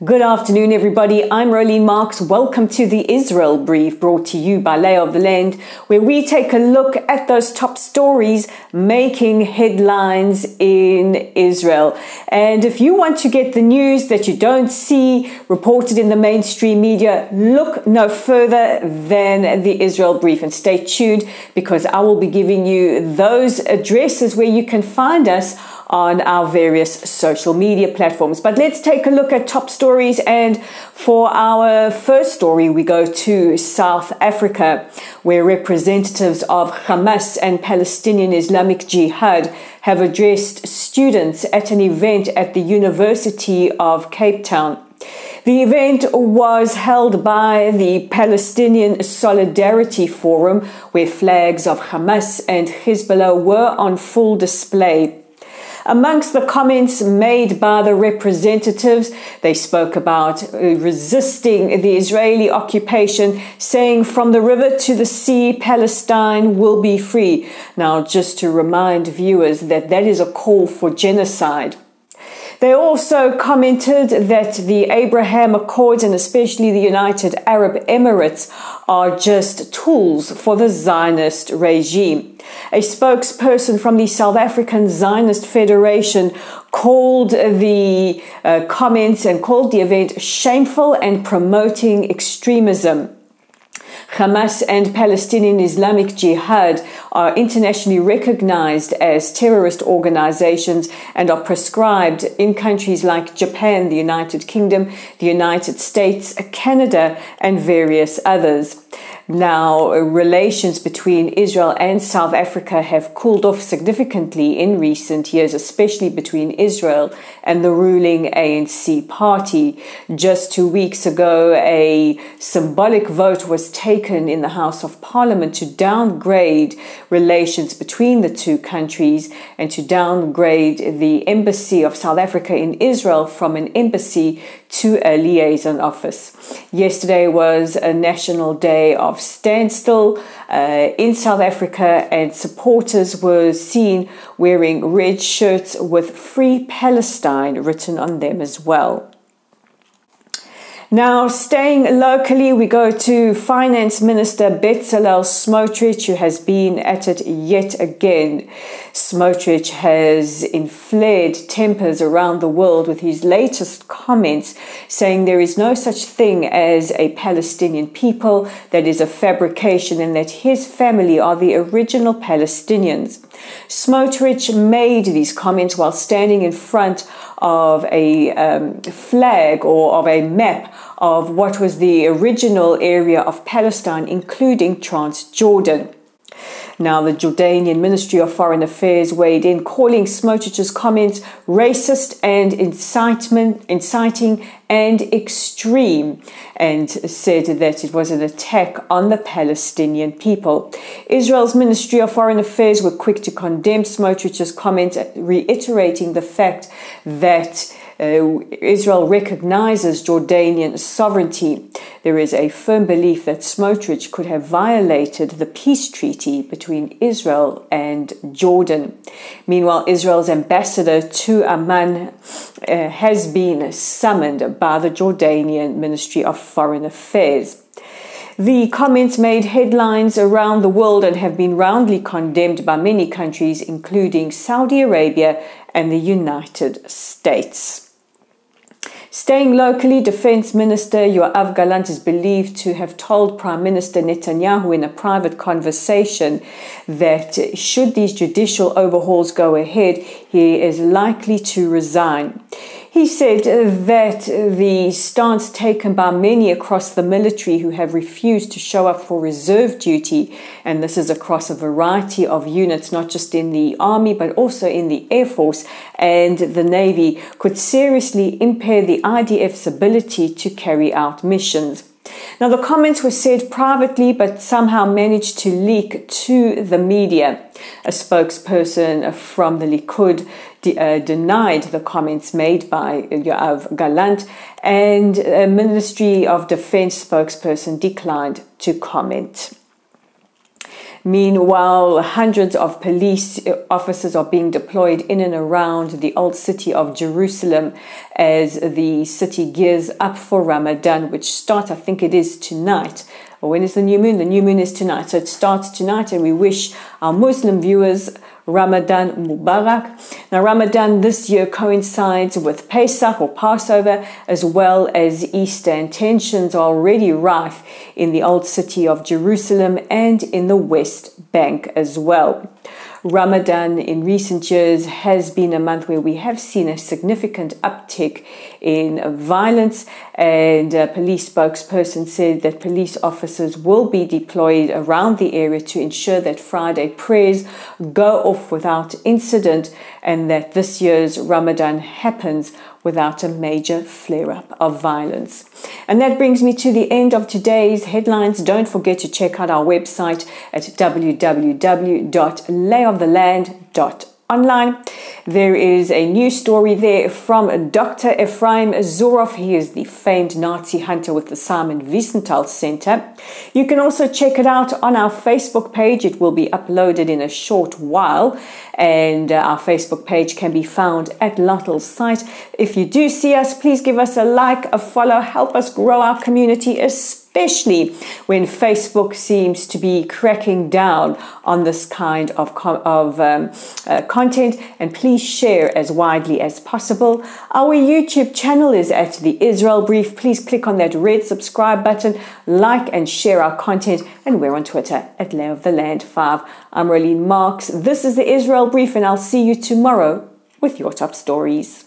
Good afternoon, everybody. I'm Rolene Marks. Welcome to the Israel Brief, brought to you by Yoav Gallant, where we take a look at those top stories making headlines in Israel. And if you want to get the news that you don't see reported in the mainstream media, look no further than the Israel Brief and stay tuned, because I will be giving you those addresses where you can find us on our various social media platforms. But let's take a look at top stories. And for our first story, we go to South Africa, where representatives of Hamas and Palestinian Islamic Jihad have addressed students at an event at the University of Cape Town. The event was held by the Palestinian Solidarity Forum, where flags of Hamas and Hezbollah were on full display. Amongst the comments made by the representatives, they spoke about resisting the Israeli occupation, saying from the river to the sea, Palestine will be free. Now, just to remind viewers that is a call for genocide. They also commented that the Abraham Accords and especially the United Arab Emirates are just tools for the Zionist regime. A spokesperson from the South African Zionist Federation called the comments and called the event shameful and promoting extremism. Hamas and Palestinian Islamic Jihad are internationally recognized as terrorist organizations and are proscribed in countries like Japan, the United Kingdom, the United States, Canada, and various others. Now, relations between Israel and South Africa have cooled off significantly in recent years, especially between Israel and the ruling ANC party. Just 2 weeks ago, a symbolic vote was taken in the House of Parliament to downgrade relations between the two countries and to downgrade the embassy of South Africa in Israel from an embassy to a liaison office. Yesterday was a national day of standstill in South Africa, and supporters were seen wearing red shirts with Free Palestine written on them as well. Now, staying locally, we go to Finance Minister Bezalel Smotrich, who has been at it yet again. Smotrich has inflared tempers around the world with his latest comments, saying there is no such thing as a Palestinian people, that is a fabrication, and that his family are the original Palestinians. Smotrich made these comments while standing in front of a flag or of a map of what was the original area of Palestine, including Transjordan. Now, the Jordanian Ministry of Foreign Affairs weighed in, calling Smotrich's comments racist and inciting and extreme, and said that it was an attack on the Palestinian people. Israel's Ministry of Foreign Affairs were quick to condemn Smotrich's comments, reiterating the fact that Israel recognizes Jordanian sovereignty. There is a firm belief that Smotrich could have violated the peace treaty between Israel and Jordan. Meanwhile, Israel's ambassador to Amman has been summoned by the Jordanian Ministry of Foreign Affairs. The comments made headlines around the world and have been roundly condemned by many countries, including Saudi Arabia and the United States. Staying locally, Defense Minister Yoav Gallant is believed to have told Prime Minister Netanyahu in a private conversation that should these judicial overhauls go ahead, he is likely to resign. He said that the stance taken by many across the military who have refused to show up for reserve duty, and this is across a variety of units, not just in the Army, but also in the Air Force and the Navy, could seriously impair the IDF's ability to carry out missions. Now, the comments were said privately, but somehow managed to leak to the media. A spokesperson from the Likud denied the comments made by Yoav Gallant, and a Ministry of Defense spokesperson declined to comment. Meanwhile, hundreds of police officers are being deployed in and around the old city of Jerusalem as the city gears up for Ramadan, which starts, I think it is tonight. Or when is the new moon? The new moon is tonight. So it starts tonight, and we wish our Muslim viewers Ramadan Mubarak. Now, Ramadan this year coincides with Pesach or Passover, as well as Easter, and tensions are already rife in the old city of Jerusalem and in the West Bank as well. Ramadan in recent years has been a month where we have seen a significant uptick in violence, and a police spokesperson said that police officers will be deployed around the area to ensure that Friday prayers go off without incident and that this year's Ramadan happens without a major flare-up of violence. And that brings me to the end of today's headlines. Don't forget to check out our website at www.layoftheland.online. There is a new story there from Dr. Ephraim Zurov. He is the famed Nazi hunter with the Simon Wiesenthal Center. You can also check it out on our Facebook page. It will be uploaded in a short while, and our Facebook page can be found at Lottel's site. If you do see us, please give us a like, a follow, help us grow our community, especially when Facebook seems to be cracking down on this kind of content, and please share as widely as possible. Our YouTube channel is at The Israel Brief. Please click on that red subscribe button, like and share our content, and we're on Twitter at Lay of the Land 5. I'm Rolene Marks. This is The Israel Brief, and I'll see you tomorrow with your top stories.